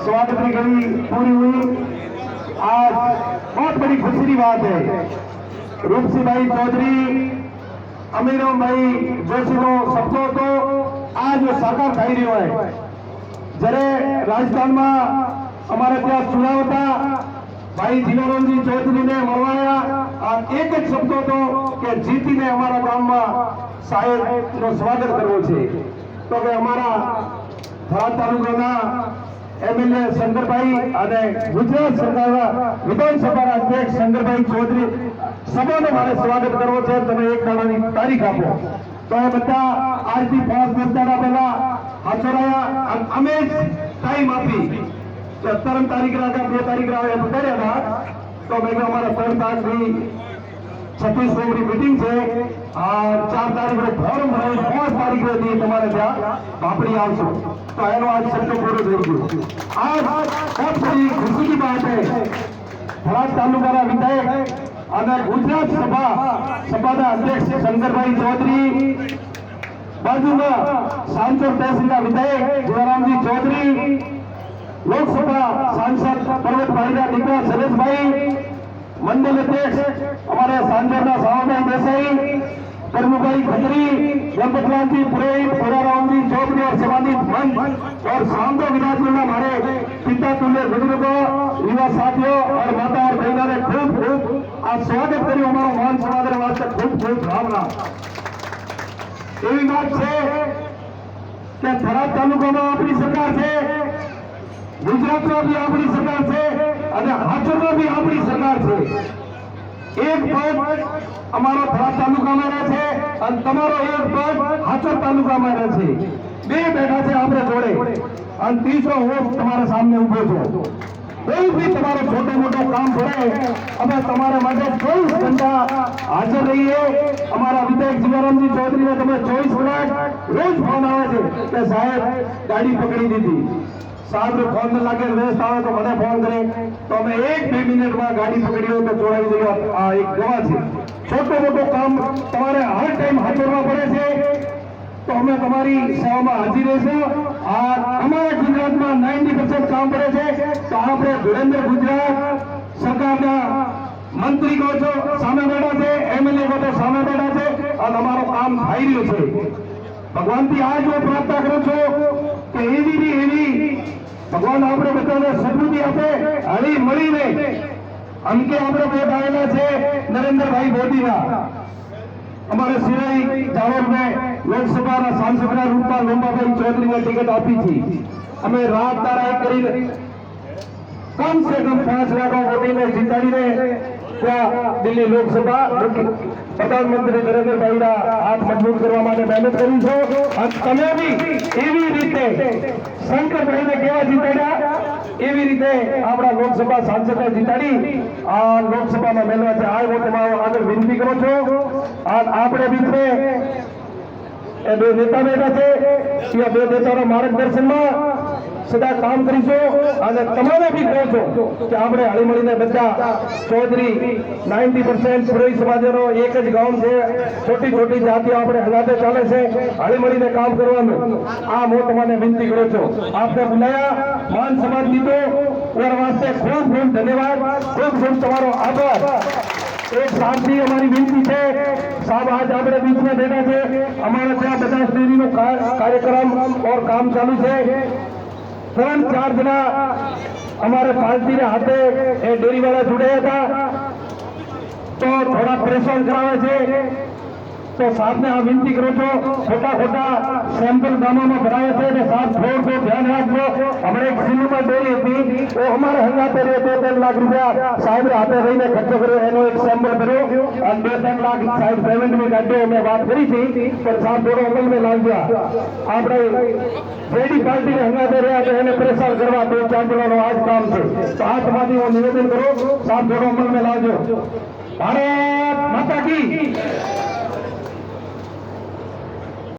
स्वागत की घड़ी पूरी हुई। आज बहुत बड़ी खुशी की बात है, रूपसी भाई चौधरी अमीरो भाई जोशी नो सपनो तो आज साकार થઈ રહ્યો है। જ્યારે રાજસ્થાનમાં અમારે ત્યાં ચુનાવ હતા, ભાઈ જીવારામજી ચૌધરીને મળવાયા અને એક જ શબ્દ હતો કે જીતીને અમારા ગામમાં સાહેબનું સ્વાગત કરવું છે। તો કે અમારા થરાદ તાલુકાના એમએલએ શંકરભાઈ અને ગુજરાત સરકારના વિધાનસભાના અધ્યક્ષ શંકરભાઈ ચૌધરી સભાને મારે સ્વાગત કરવો છે। તમે એક દાડાની તારીખ આપો તો એ બધા આજથી 5-10 દાડા પહેલા હાજરાયા અને અમે ટાઈમ આપી કે 17 તારીખ રાજા 2 તારીખ રાવે એમ કર્યા હતા। તો મેં અમારા 3 તારીખની 26 નંબરની મીટિંગ છે, 4 તારીખે ફોર્મ ભરાય, 5 તારીખે તમારે ત્યાં બાપડી આવશો। तो एनो आज सबको पूरा થઈ ગયું। आज बहुत बड़ी खुशी की बात है, थराद तालुकाના વિધાયક અને ગુજરાત સભાના અધ્યક્ષ શંકરભાઈ ચૌધરી, બાજુમાં સાંસદ તહેસીલના વિધાયક જીવારામજી ચૌધરી, લોકસભા સાંસદ પર્વતભાઈના દીકરા સરેશભાઈ, મંડળ અધ્યક્ષ અમારા સાંસદના સાવાભાઈ દેસાઈ, कर्मभाई खत्री, गणपतलाल जी पुरोहित, पुराराम जी चौधरी और सम्मानित मंच और सामने विराजमान हमारे पिता तुल्य बुजुर्गों, युवा साथियों और माता और बहनों ने खूब खूब आज स्वागत करियो। हमारा मान समाधान वास्ते खूब खूब भावना एवी बात है कि थराद तालुकाમાં આપણી સરકાર છે, ગુજરાતમાં બી આપણી સરકાર છે અને હાજરમાં બી આપણી સરકાર છે। एक पद અમારો થરાદ તાલુકામાં રહે છે અને તમારો એક પદ હાચર તાલુકામાં રહે છે। બે બેઠા છે આપણે જોડે અને ત્રીજો હું તમારા સામે ઊભો છું। કોઈ भी તમારો छोटो मोटो काम પડે અમે તમારા માટે 24 ઘંટા હાજર રહીએ। અમારા વિધાયક જીવારામજી ચૌધરીને તમે 24 કલાક રોજ ફોન આવે છે કે સાહેબ ગાડી પકડી દીધી, साहब ने फोन लगे व्यस्त आवे तो मैंने फोन करे तो मैं 1-2 मिनट में गाड़ी पकड़ी हो तो जोड़ाई देगा। आ एक गवाह है, छोटो मोटो काम तुम्हारे हर टाइम हाजरवा पड़े छे तो हमें तुम्हारी सेवा में हाजिर रहेशो। और हमारे गुजरात में 90% काम पड़े छे तो आपणे धुरेन्द्र गुजरात सरकारना मंत्री को छो सामे बैठा छे, एमएलए को तो सामे बैठा छे और हमारो काम थाई रह्यो छे। भगवान थी आज હું પ્રાર્થના કરું છું કે એવી ભગવાન આપણે બધાને સદબુદ્ધિ આપે, હળી મળીને અમકે આપણે વોટ આવેલા છે નરેન્દ્રભાઈ મોદીના। અમારે સિરાઈ જાવરને લોકસભાના સાંસદના રૂપમાં લોંબાભાઈ ચૌધરીને ટિકિટ આપી છે। અમે રાત દાડા એક કરીને કમ સે કમ 5 લાખ વોટીને જીતાડીને ત્યાં દિલ્હી લોકસભા પ્રધાનમંત્રી નરેન્દ્રભાઈના હાથ મજબૂત કરવા માટે મહેનત કરી છે। અને તમે બી એવી રીતે શંકરભાઈને કેવા જીતાડ્યા એવી રીતે આપણા લોકસભા સાંસદને જીતાડી આ લોકસભામાં મેળવા છે। આ હું તમારો આગળ વિનંતી કરું છું। આપણે બીજે એ બે નેતા બેઠા છે, એ બે નેતાના માર્ગદર્શનમાં સદા કામ કરીશું અને તમારે બી કહો છો કે આપણે હળીમળીને બધા ચૌધરી 90% પુરોહિત સમાજનો એક જ ગામ છે, छोटी छोटी જાતિઓ આપણે હલાતે ચાલે છે, હળીમળીને કામ કરવાનું આ હું તમને વિનંતી કરું છું। આપને बुलाया, मान सम्मान દીધો और वास्ते खूब खूब धन्यवाद, खूब खूब તમારો આભાર। एक साथी हमारी विनती है साहब, आज આપણે बीच में बैठा છે, हमारा ત્યાં બધા શ્રેણીનો कार्यक्रम और काम चालू છે। 3-4 जना हमारे पार्टी ने हाथे डेरी वाला जुड़े था तो थोड़ा प्रेशर करावे छे तो साहब ने आ विनती करो छो खोटा खोटा सैंपल गामों में भराया थे तो साहब थोड़ा ध्यान रखो। हमारे एक सिल्लू में डेरी थी वो हमारे हंगाते रहे 2-3 लाख रुपया साहब हाथे रहीने खर्चो करो, एनो एक सैंपल करो और 2-3 लाख साहब पेमेंट में काढो। मैं बात करी थी पर साहब थोड़ा अमल में लाव दिया। આપણે જેડી પાર્ટીને હંગાતે રહ્યા તો એને પ્રેશર કરવા 2-4 જણાનો આજ કામ છે તો આ તમારી હું નિવેદન કરું, સાહેબ થોડો અમલ में લાવજો। ભારત માતા કી